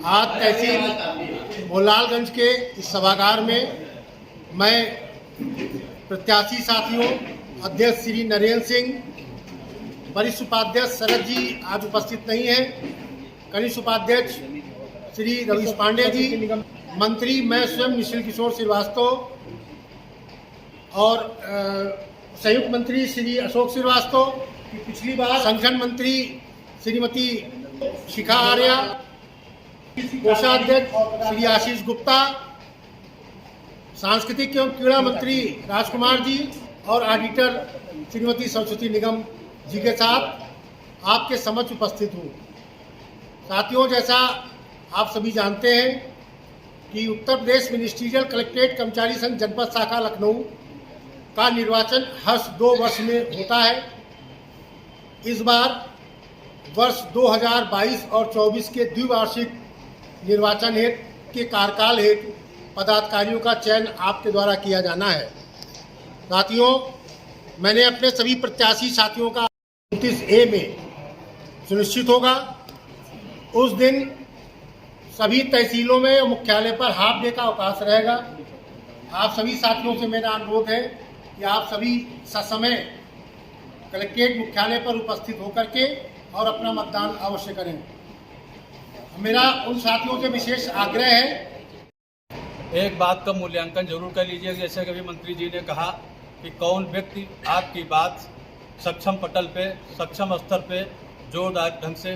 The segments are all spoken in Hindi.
आज तहसील मोलालगंज के इस सभागार में मैं प्रत्याशी साथियों अध्यक्ष श्री नरेंद्र सिंह, वरिष्ठ उपाध्यक्ष शरद जी आज उपस्थित नहीं हैं, कनिष्ठ उपाध्यक्ष श्री रवीश पांडे जी, मंत्री मैं स्वयं निश्चल किशोर श्रीवास्तव और संयुक्त मंत्री श्री अशोक श्रीवास्तव, पिछली बार संगठन मंत्री श्रीमती शिखा आर्या, कोषाध्यक्ष श्री आशीष गुप्ता, सांस्कृतिक एवं क्रीड़ा मंत्री राजकुमार जी और ऑडिटर श्रीमती सरस्वती निगम जी के साथ आपके समक्ष उपस्थित हूँ। साथियों, जैसा आप सभी जानते हैं कि उत्तर प्रदेश मिनिस्ट्रियल कलेक्ट्रेट कर्मचारी संघ जनपद शाखा लखनऊ का निर्वाचन हर 2 वर्ष में होता है। इस बार वर्ष 2022 और 24 के द्विवार्षिक निर्वाचन हेतु के कार्यकाल हेतु पदाधिकारियों का चयन आपके द्वारा किया जाना है। साथियों, मैंने अपने सभी प्रत्याशी साथियों का 29A में सुनिश्चित होगा। उस दिन सभी तहसीलों में मुख्यालय पर हाफ डे का अवकाश रहेगा। आप सभी साथियों से मेरा अनुरोध है कि आप सभी ससमय कलेक्ट्रेट मुख्यालय पर उपस्थित होकर के और अपना मतदान अवश्य करें। मेरा उन साथियों से विशेष आग्रह है, एक बात का मूल्यांकन जरूर कर लीजिए। जैसे कि अभी मंत्री जी ने कहा कि कौन व्यक्ति आपकी बात सक्षम पटल पे, सक्षम स्तर पे जोरदार ढंग से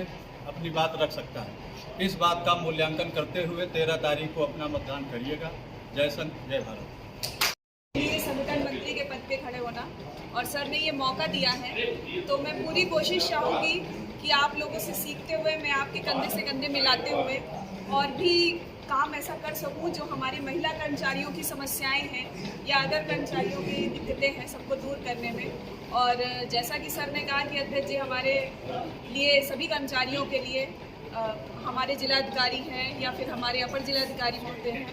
अपनी बात रख सकता है। इस बात का मूल्यांकन करते हुए 13 तारीख को अपना मतदान करिएगा। जय संघ, जय भारत। ये संगठन मंत्री के पद पे खड़े होना और सर ने ये मौका दिया है, तो मैं पूरी कोशिश चाहूँगी कि आप लोगों से सीखते हुए, मैं आपके कंधे से कंधे मिलाते हुए और भी काम ऐसा कर सकूं जो हमारी महिला कर्मचारियों की समस्याएं हैं या अदर कर्मचारियों की दिक्कतें हैं, सबको दूर करने में। और जैसा कि सर ने कहा कि अध्यक्ष जी हमारे लिए, सभी कर्मचारियों के लिए हमारे जिलाधिकारी हैं या फिर हमारे अपर जिलाधिकारी होते हैं,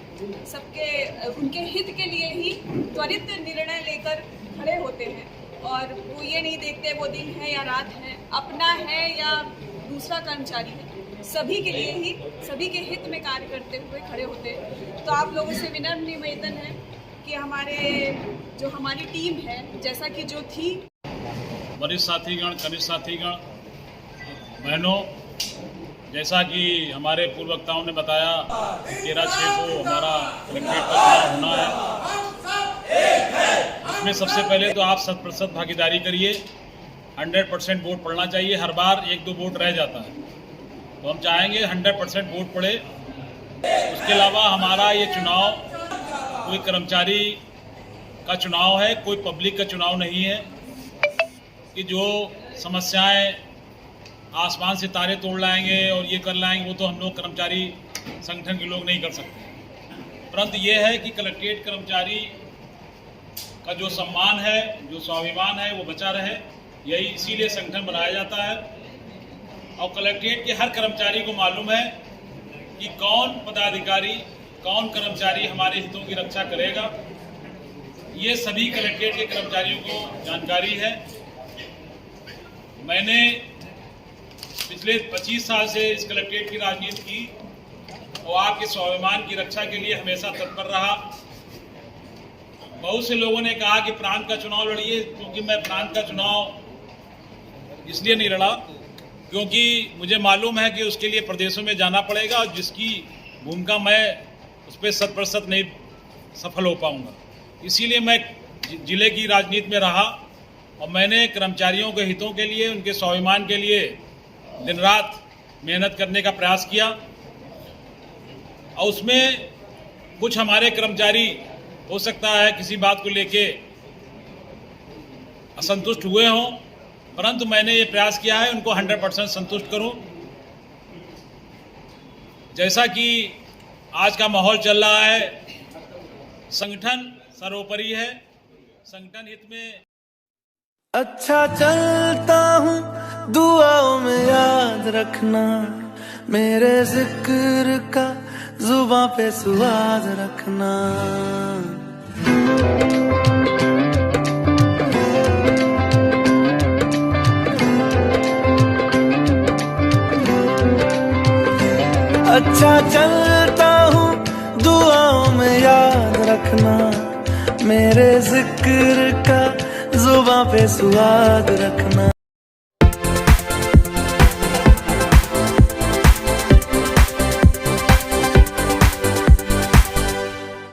सबके उनके हित के लिए ही त्वरित निर्णय लेकर खड़े होते हैं और वो ये नहीं देखते वो दिन है या रात है, अपना है या दूसरा कर्मचारी है, सभी के लिए ही, सभी के हित में कार्य करते हुए खड़े होते हैं। तो आप लोगों से विनम्र निवेदन है कि हमारी टीम है, जैसा कि जो थी, वरिष्ठ साथीगण, कनिष्ठ साथीगण, बहनों, जैसा कि हमारे पूर्व वक्ताओं ने बताया 13/6 को हमारा कलेक्ट्रेट का चुनाव होना है। इसमें सबसे पहले तो आप 100% भागीदारी करिए। 100% वोट पड़ना चाहिए। हर बार 1-2 वोट रह जाता है, तो हम चाहेंगे 100% वोट पड़े। उसके अलावा हमारा ये चुनाव कोई कर्मचारी का चुनाव है, कोई पब्लिक का चुनाव नहीं है कि जो समस्याएं आसमान से तारे तोड़ लाएंगे और ये कर लाएंगे, वो तो हम लोग कर्मचारी संगठन के लोग नहीं कर सकते। परंतु ये है कि कलेक्ट्रेट कर्मचारी का जो सम्मान है, जो स्वाभिमान है, वो बचा रहे। यही इसीलिए संगठन बनाया जाता है। और कलेक्ट्रेट के हर कर्मचारी को मालूम है कि कौन पदाधिकारी, कौन कर्मचारी हमारे हितों की रक्षा करेगा। ये सभी कलेक्ट्रेट के कर्मचारियों को जानकारी है। मैंने पिछले 25 साल से इस कलेक्ट्रेट की राजनीति की और आपके स्वाभिमान की रक्षा के लिए हमेशा तत्पर रहा। बहुत से लोगों ने कहा कि प्रांत का चुनाव लड़िए, क्योंकि मैं प्रांत का चुनाव इसलिए नहीं लड़ा क्योंकि मुझे मालूम है कि उसके लिए प्रदेशों में जाना पड़ेगा और जिसकी भूमिका मैं उस पर 100% नहीं सफल हो पाऊंगा। इसीलिए मैं जिले की राजनीति में रहा और मैंने कर्मचारियों के हितों के लिए, उनके स्वाभिमान के लिए दिन रात मेहनत करने का प्रयास किया। और उसमें कुछ हमारे कर्मचारी हो सकता है किसी बात को लेके असंतुष्ट हुए हों, परंतु मैंने ये प्रयास किया है उनको 100% संतुष्ट करूं। जैसा कि आज का माहौल चल रहा है, संगठन सर्वोपरि है। संगठन हित में अच्छा चलता हूँ, दुआओं में याद रखना, मेरे जिक्र का जुबां पे सुआद रखना। अच्छा चलता हूँ दुआओं में याद रखना, मेरे जिक्र का जुबां पे स्वाद रखना।